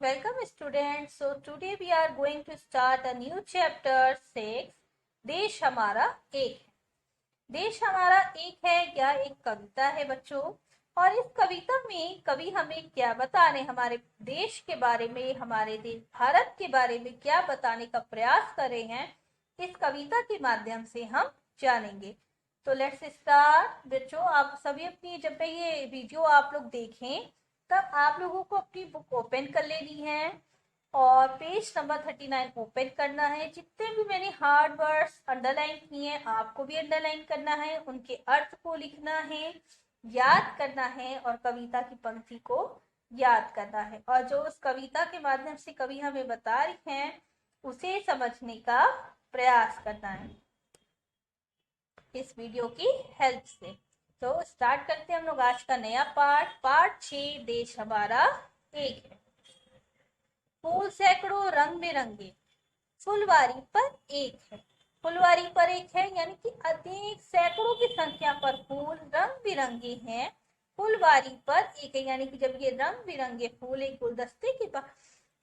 Welcome students. So today we are going to start a new chapter 6. देश हमारा एक है। देश हमारा एक है या एक कविता है बच्चों। और इस कविता में कवि हमें क्या बता रहे, हमारे देश के बारे में, हमारे देश भारत के बारे में क्या बताने का प्रयास कर रहे हैं, इस कविता के माध्यम से हम जानेंगे। तो लेट्स स्टार्ट बच्चों। आप सभी अपनी, जब ये वीडियो आप लोग देखें तब आप लोगों को अपनी बुक ओपन कर लेनी है और पेज नंबर 39 ओपन करना है। जितने भी मैंने हार्ड वर्ड्स अंडरलाइन किए हैं आपको भी अंडरलाइन करना है, उनके अर्थ को लिखना है, याद करना है और कविता की पंक्ति को याद करना है। और जो उस कविता के माध्यम से कवि हमें बता रहे हैं उसे समझने का प्रयास करना है इस वीडियो की हेल्प से। तो स्टार्ट करते हैं हम लोग आज का नया पार्ट 6। देश हमारा एक है। फूल सैकड़ों रंग बिरंगे, फुलवारी पर एक है। फुलवारी पर एक है यानी कि अनेक सैकड़ों की संख्या पर फूल रंग बिरंगे हैं, फुलवारी पर एक है। यानी कि जब ये रंग बिरंगे फूल एक गुलदस्ते की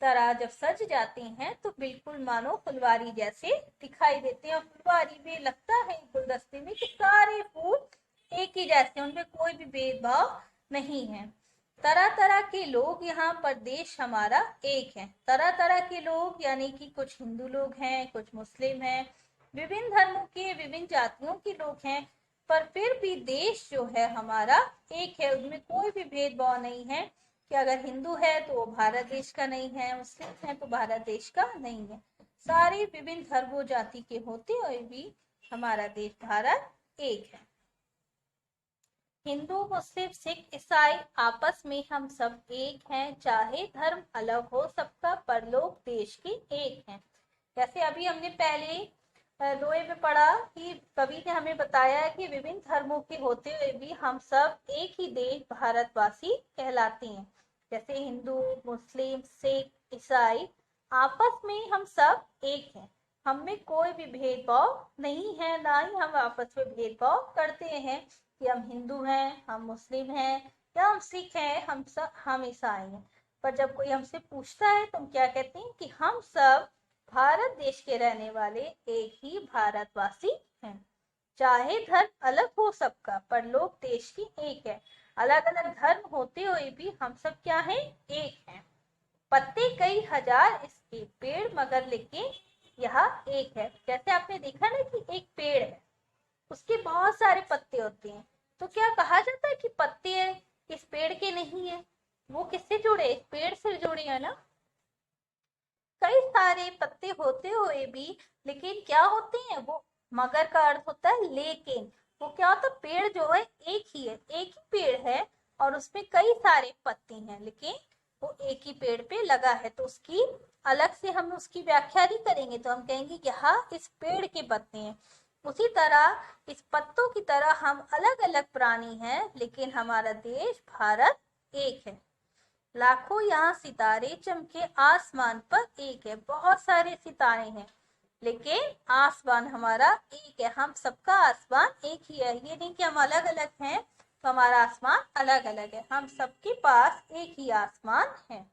तरह जब सज जाते हैं तो बिल्कुल मानो फुलवारी जैसे दिखाई देते हैं। और फुलवारी में लगता है गुलदस्ते में कि सारे फूल एक ही जैसे, उनमें कोई भी भेदभाव नहीं है। तरह तरह के लोग यहाँ पर, देश हमारा एक है। तरह तरह के लोग यानी कि कुछ हिंदू लोग हैं, कुछ मुस्लिम हैं, विभिन्न धर्मों के, विभिन्न जातियों के लोग हैं, पर फिर भी देश जो है हमारा एक है। उसमें कोई भी भेदभाव नहीं है कि अगर हिंदू है तो वो भारत देश का नहीं है, मुस्लिम है तो भारत देश का नहीं है। सारे विभिन्न धर्मों जाति के होते हुए भी हमारा देश भारत एक है। हिंदू मुस्लिम सिख ईसाई आपस में हम सब एक हैं, चाहे धर्म अलग हो सबका परलोक देश की एक है। जैसे अभी हमने पहले लोए में पढ़ा कि कवि ने हमें बताया कि विभिन्न धर्मों के होते हुए भी हम सब एक ही देश भारतवासी कहलाते हैं। जैसे हिंदू मुस्लिम सिख ईसाई आपस में हम सब एक हैं, हम में कोई भी भेदभाव नहीं है, ना ही हम आपस में भेदभाव करते हैं कि हम हिंदू हैं, हम मुस्लिम हैं या हम सिख हैं, हम ईसाई हैं। पर जब कोई हमसे पूछता है तो हम क्या कहते हैं कि हम सब भारत देश के रहने वाले एक ही भारतवासी हैं। चाहे धर्म अलग हो सबका पर लोग देश की एक है। अलग अलग धर्म होते हुए भी हम सब क्या हैं, एक हैं। पत्ते कई हजार इसके, पेड़ मगर लेकिन यह एक है। जैसे आपने देखा ना कि एक पेड़ है, उसके बहुत सारे पत्ते होते हैं, तो क्या कहा जाता है कि पत्ते इस पेड़ के नहीं है? वो किससे जुड़े? इस पेड़ से जुड़े है ना। कई सारे पत्ते होते हुए भी लेकिन क्या होते हैं वो, मगर का अर्थ होता है लेकिन। वो क्या होता है, पेड़ जो है एक ही है, एक ही पेड़ है और उसमें कई सारे पत्ते हैं लेकिन वो एक ही पेड़ पे लगा है। तो उसकी अलग से हम उसकी व्याख्या नहीं करेंगे तो हम कहेंगे कि हाँ इस पेड़ के पत्ते हैं। उसी तरह इस पत्तों की तरह हम अलग अलग प्राणी हैं लेकिन हमारा देश भारत एक है। लाखों यहाँ सितारे चमके, आसमान पर एक है। बहुत सारे सितारे हैं लेकिन आसमान हमारा एक है। हम सबका आसमान एक ही है, ये नहीं कि हम अलग अलग हैं तो हमारा आसमान अलग अलग है। हम सबके पास एक ही आसमान है।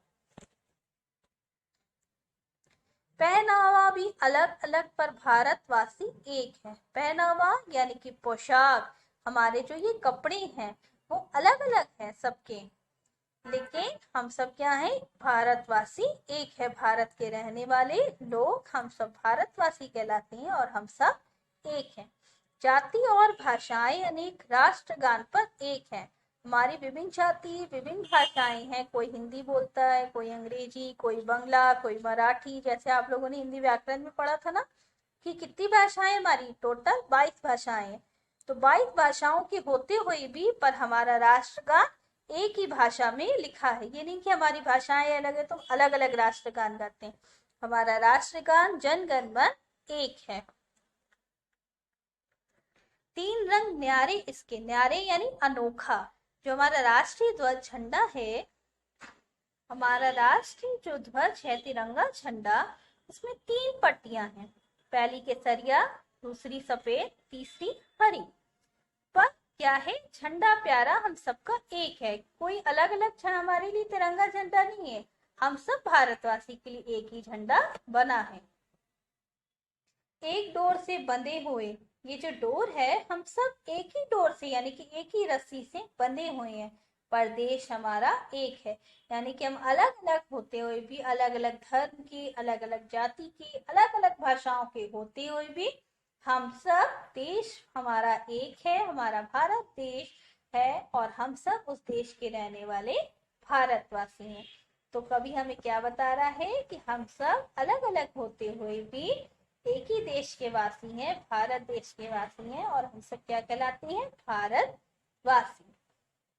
पहनावा भी अलग अलग पर भारतवासी एक है। पहनावा यानी कि पोशाक, हमारे जो ये कपड़े हैं वो अलग अलग हैं सबके, लेकिन हम सब क्या हैं, भारतवासी एक है। भारत के रहने वाले लोग हम सब भारतवासी कहलाते हैं और हम सब एक हैं। जाति और भाषाएं अनेक, राष्ट्रगान पर एक है। हमारी विभिन्न जाति विभिन्न भाषाएं हैं, कोई हिंदी बोलता है, कोई अंग्रेजी, कोई बंगला, कोई मराठी। जैसे आप लोगों ने हिंदी व्याकरण में पढ़ा था ना कि कितनी भाषाएं हमारी, टोटल 22 भाषाएं हैं। तो 22 भाषाओं के होते हुए भी पर हमारा राष्ट्रगान एक ही भाषा में लिखा है। ये नहीं कि हमारी भाषाएं अलग है तो अलग अलग राष्ट्रगान गाते हैं। हमारा राष्ट्रगान जन गण मन एक है। तीन रंग न्यारे इसके, न्यारे यानी अनोखा। जो हमारा राष्ट्रीय ध्वज झंडा है, हमारा राष्ट्रीय जो ध्वज है तिरंगा झंडा, उसमें 3 पट्टियां हैं। पहली केसरिया, दूसरी सफेद, तीसरी हरी। पर क्या है, झंडा प्यारा हम सबका एक है। कोई अलग अलग हमारे लिए तिरंगा झंडा नहीं है, हम सब भारतवासी के लिए एक ही झंडा बना है। एक डोर से बंधे हुए, ये जो डोर है हम सब एक ही डोर से यानी कि एक ही रस्सी से बंधे हुए हैं, पर देश हमारा एक है। यानी कि हम अलग अलग होते हुए भी, अलग अलग धर्म की, अलग अलग जाति की, अलग अलग भाषाओं के होते हुए भी हम सब, देश हमारा एक है, हमारा भारत देश है और हम सब उस देश के रहने वाले भारतवासी हैं। तो कवि हमें क्या बता रहा है कि हम सब अलग अलग होते हुए भी एक ही देश के वासी हैं, भारत देश के वासी हैं और हम सब क्या कहलाते हैं, भारतवासी।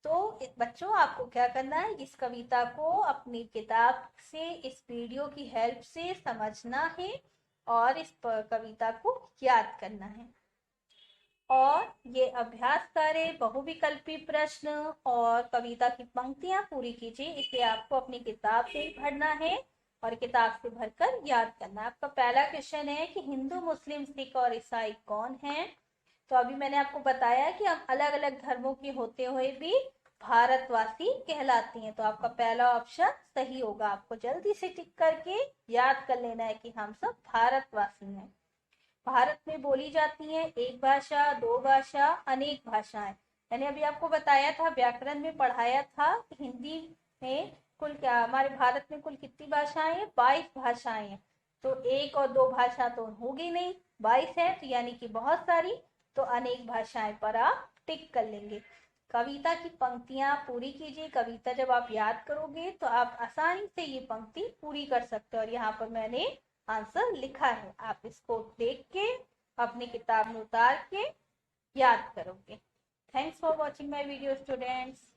तो बच्चों आपको क्या करना है, इस कविता को अपनी किताब से, इस वीडियो की हेल्प से समझना है और इस कविता को याद करना है। और ये अभ्यास कार्य, बहुविकल्पी प्रश्न और कविता की पंक्तियां पूरी कीजिए। इसे आपको अपनी किताब से भरना है और किताब से भरकर याद करना। आपका पहला क्वेश्चन है कि हिंदू, मुस्लिम, सिख और ईसाई कौन हैं? तो अभी मैंने आपको बताया कि हम अलग अलग धर्मों के होते हुए भी भारतवासी कहलाती हैं। तो आपका पहला ऑप्शन सही होगा। आपको जल्दी से टिक करके याद कर लेना है कि हम सब भारतवासी हैं। भारत में बोली जाती है एक भाषा, दो भाषा, अनेक भाषाएं। मैंने अभी आपको बताया था, व्याकरण में पढ़ाया था कि हिंदी में कुल क्या, हमारे भारत में कुल कितनी भाषाएं हैं, 22 भाषाएं हैं। तो एक और दो भाषा तो होगी नहीं, 22 है तो यानी कि बहुत सारी। तो अनेक भाषाएं पर आप टिक कर लेंगे। कविता की पंक्तियां पूरी कीजिए। कविता जब आप याद करोगे तो आप आसानी से ये पंक्ति पूरी कर सकते हो। और यहाँ पर मैंने आंसर लिखा है, आप इसको देख के अपनी किताब में उतार के याद करोगे। Thanks for watching my video students.